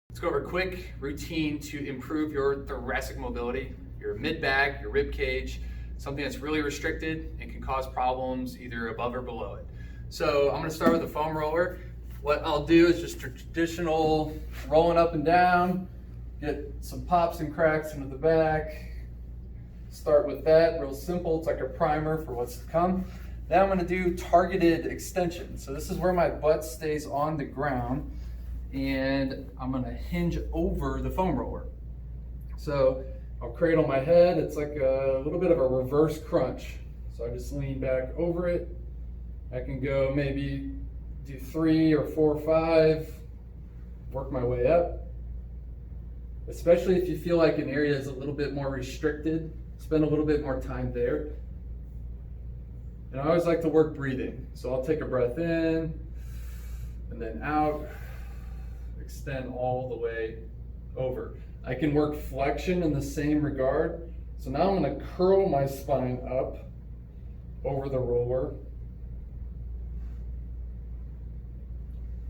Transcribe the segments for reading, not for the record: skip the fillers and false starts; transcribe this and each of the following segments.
Let's go over a quick routine to improve your thoracic mobility, your mid-back, your rib cage, something that's really restricted and can cause problems either above or below it. So I'm going to start with the foam roller. What I'll do is just traditional rolling up and down, get some pops and cracks into the back. Start with that, real simple. It's like a primer for what's to come. Now I'm going to do targeted extension. So this is where my butt stays on the ground, and I'm going to hinge over the foam roller. So I'll cradle my head. It's like a little bit of a reverse crunch. So I just lean back over it. I can go maybe do 3 or 4 or 5, work my way up. Especially if you feel like an area is a little bit more restricted, spend a little bit more time there. And I always like to work breathing. So I'll take a breath in and then out, extend all the way over. I can work flexion in the same regard. So now I'm going to curl my spine up over the roller.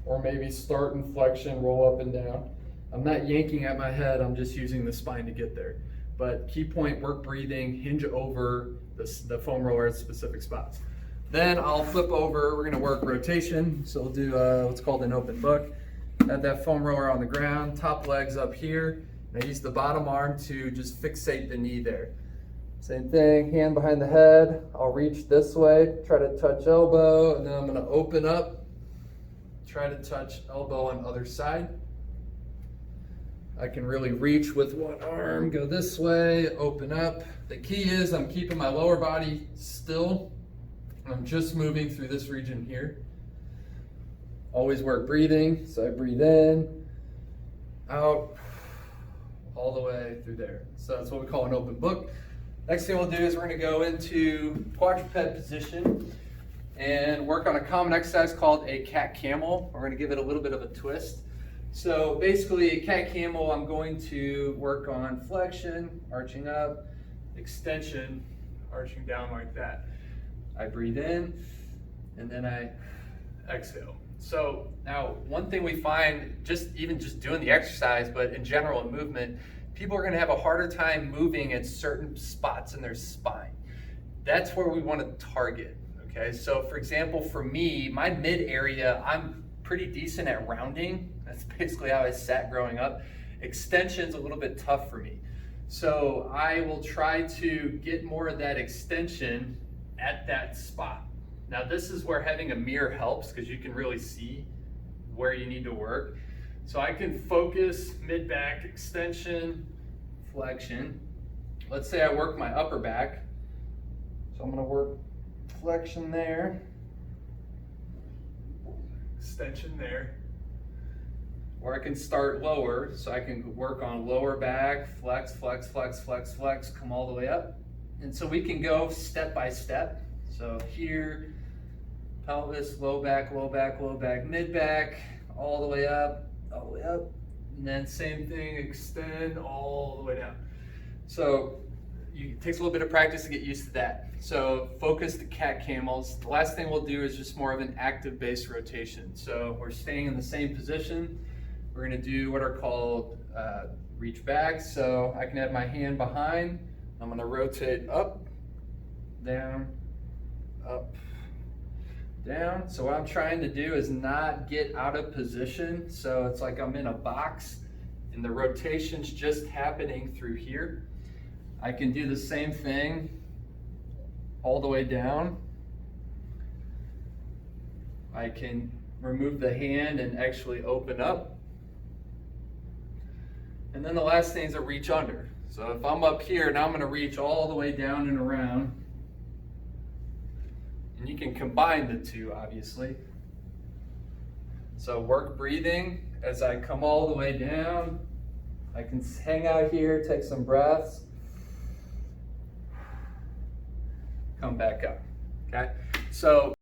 Or maybe start in flexion, roll up and down. I'm not yanking at my head, I'm just using the spine to get there. But key point, work breathing, hinge over the foam roller at specific spots. Then I'll flip over, we're gonna work rotation. So we'll do what's called an open book. Have that foam roller on the ground, top leg's up here. And I use the bottom arm to just fixate the knee there. Same thing, hand behind the head. I'll reach this way, try to touch elbow, and then I'm gonna open up, try to touch elbow on other side. I can really reach with one arm, go this way, open up. The key is I'm keeping my lower body still. I'm just moving through this region here. Always work breathing, so I breathe in, out, all the way through there. So that's what we call an open book. Next thing we'll do is we're gonna go into quadruped position and work on a common exercise called a cat-camel. We're gonna give it a little bit of a twist. So basically, a cat-camel, I'm going to work on flexion, arching up, extension, arching down like that. I breathe in, and then I exhale. So now, one thing we find, even just doing the exercise, but in general in movement, people are gonna have a harder time moving at certain spots in their spine. That's where we wanna target, okay? So for example, for me, my mid area, I'm pretty decent at rounding. That's basically how I sat growing up. Extension's a little bit tough for me. So I will try to get more of that extension at that spot. Now this is where having a mirror helps because you can really see where you need to work. So I can focus mid-back extension, flexion. Let's say I work my upper back. So I'm gonna work flexion there, extension there. Or I can start lower, so I can work on lower back, flex, flex, flex, flex, flex, come all the way up. And so we can go step by step. So here, pelvis, low back, low back, low back, mid back, all the way up, all the way up. And then same thing, extend all the way down. So it takes a little bit of practice to get used to that. So focus the cat-camels. The last thing we'll do is just more of an active base rotation. So we're staying in the same position. We're gonna do what are called reach backs. So I can have my hand behind. I'm gonna rotate up, down, up, down. So what I'm trying to do is not get out of position. So it's like I'm in a box and the rotation's just happening through here. I can do the same thing all the way down. I can remove the hand and actually open up. And then the last thing is a reach under. So if I'm up here, now I'm gonna reach all the way down and around. And you can combine the two, obviously. So work breathing as I come all the way down. I can hang out here, take some breaths. Come back up, okay? So